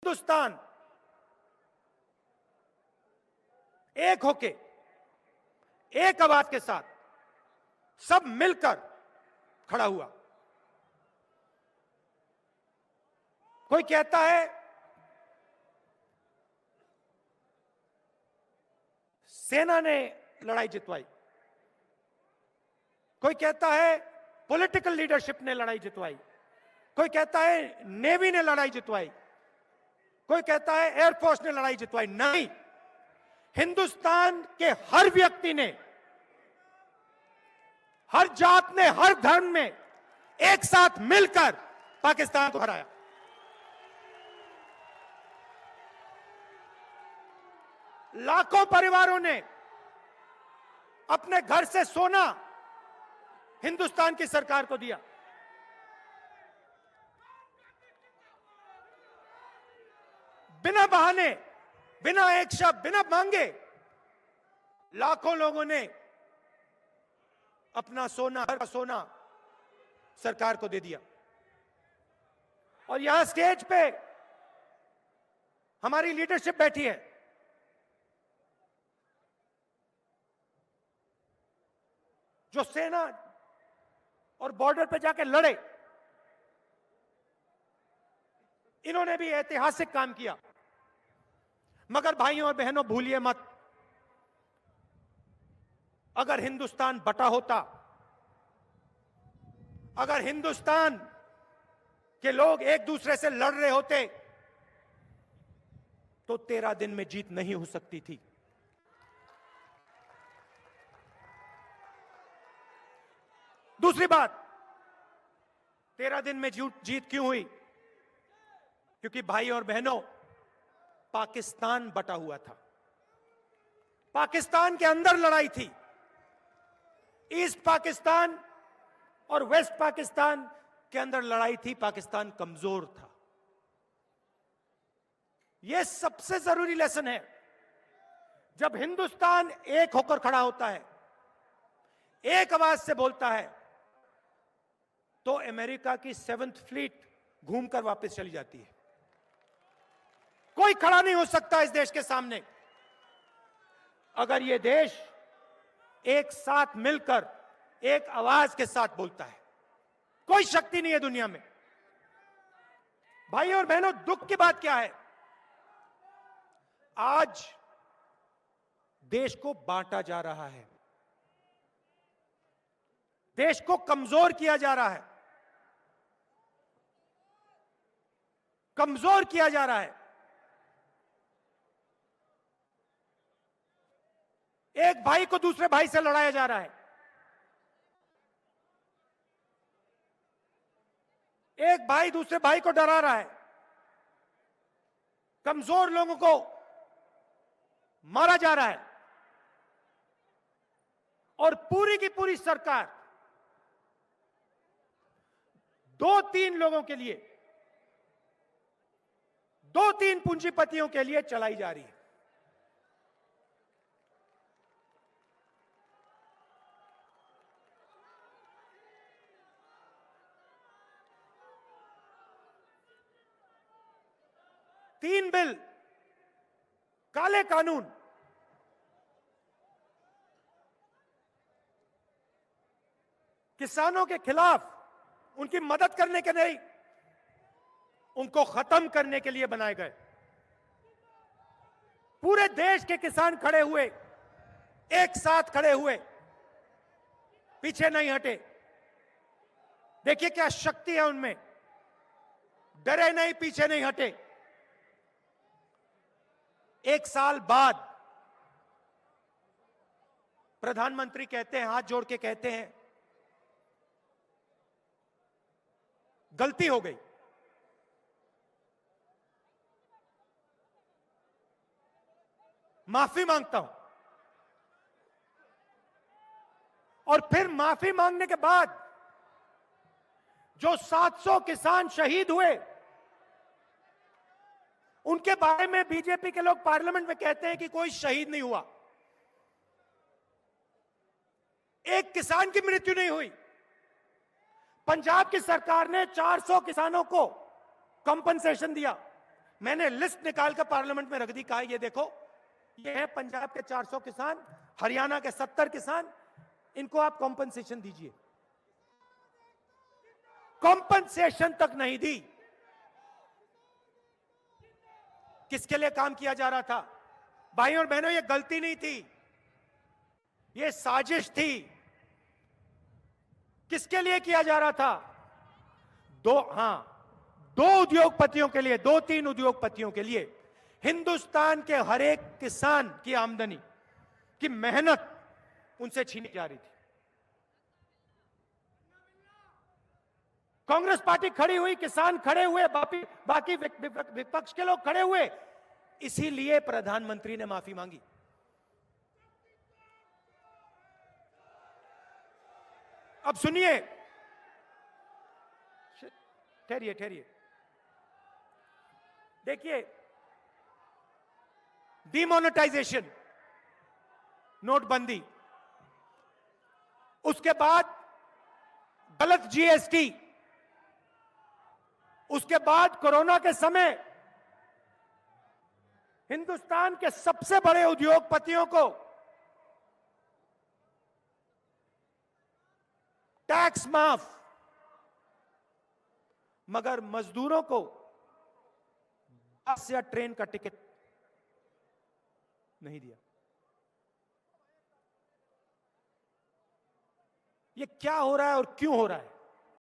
हिंदुस्तान एक होके एक आवाज के साथ सब मिलकर खड़ा हुआ। कोई कहता है सेना ने लड़ाई जितवाई, कोई कहता है पॉलिटिकल लीडरशिप ने लड़ाई जितवाई, कोई कहता है नेवी ने लड़ाई जितवाई, कोई कहता है एयरफोर्स ने लड़ाई जितवाई। नहीं, हिंदुस्तान के हर व्यक्ति ने, हर जात ने, हर धर्म में एक साथ मिलकर पाकिस्तान को हराया। लाखों परिवारों ने अपने घर से सोना हिंदुस्तान की सरकार को दिया। बिना बहाने, बिना एक शब्द, बिना मांगे लाखों लोगों ने अपना सोना, हर का सोना सरकार को दे दिया। और यहां स्टेज पे हमारी लीडरशिप बैठी है। जो सेना और बॉर्डर पे जाके लड़े, इन्होंने भी ऐतिहासिक काम किया। मगर भाइयों और बहनों, भूलिए मत, अगर हिंदुस्तान बटा होता, अगर हिंदुस्तान के लोग एक दूसरे से लड़ रहे होते, तो 13 दिन में जीत नहीं हो सकती थी। दूसरी बात, 13 दिन में जीत क्यों हुई? क्योंकि भाई और बहनों, पाकिस्तान बटा हुआ था। पाकिस्तान के अंदर लड़ाई थी। ईस्ट पाकिस्तान और वेस्ट पाकिस्तान के अंदर लड़ाई थी। पाकिस्तान कमजोर था। यह सबसे जरूरी लेसन है। जब हिंदुस्तान एक होकर खड़ा होता है, एक आवाज से बोलता है, तो अमेरिका की 7th फ्लीट घूमकर वापस चली जाती है। कोई खड़ा नहीं हो सकता इस देश के सामने। अगर यह देश एक साथ मिलकर एक आवाज के साथ बोलता है, कोई शक्ति नहीं है दुनिया में। भाइयों और बहनों, दुख की बात क्या है? आज देश को बांटा जा रहा है, देश को कमजोर किया जा रहा है, कमजोर किया जा रहा है। एक भाई को दूसरे भाई से लड़ाया जा रहा है। एक भाई दूसरे भाई को डरा रहा है। कमजोर लोगों को मारा जा रहा है। और पूरी की पूरी सरकार 2-3 लोगों के लिए, 2-3 पूंजीपतियों के लिए चलाई जा रही है। तीन बिल, काले कानून, किसानों के खिलाफ, उनकी मदद करने के नहीं, उनको खत्म करने के लिए बनाए गए। पूरे देश के किसान खड़े हुए, एक साथ खड़े हुए, पीछे नहीं हटे। देखिए क्या शक्ति है उनमें। डरे नहीं, पीछे नहीं हटे। 1 साल बाद प्रधानमंत्री कहते हैं, हाथ जोड़ के कहते हैं, गलती हो गई। माफी मांगता हूं। और फिर माफी मांगने के बाद जो 700 किसान शहीद हुए, उनके बारे में बीजेपी के लोग पार्लियामेंट में कहते हैं कि कोई शहीद नहीं हुआ। एक किसान की मृत्यु नहीं हुई। पंजाब की सरकार ने 400 किसानों को कंपनसेशन दिया, मैंने लिस्ट निकाल कर पार्लियामेंट में रख दी, कहा ये देखो, ये है पंजाब के 400 किसान, हरियाणा के 70 किसान, इनको आप कॉम्पनसेशन दीजिए। कॉम्पनसेशन तक नहीं दी। किसके लिए काम किया जा रहा था? भाइयों और बहनों, ये गलती नहीं थी, ये साजिश थी। किसके लिए किया जा रहा था? दो उद्योगपतियों के लिए, 2-3 उद्योगपतियों के लिए। हिंदुस्तान के हर एक किसान की आमदनी की मेहनत उनसे छीनी जा रही थी। कांग्रेस पार्टी खड़ी हुई, किसान खड़े हुए, बाकी विपक्ष के लोग खड़े हुए, इसीलिए प्रधानमंत्री ने माफी मांगी। अब सुनिए, ठहरिए, देखिए, डिमोनेटाइजेशन, नोटबंदी, उसके बाद गलत जीएसटी, उसके बाद कोरोना के समय हिंदुस्तान के सबसे बड़े उद्योगपतियों को टैक्स माफ, मगर मजदूरों को बस या ट्रेन का टिकट नहीं दिया। ये क्या हो रहा है और क्यों हो रहा है?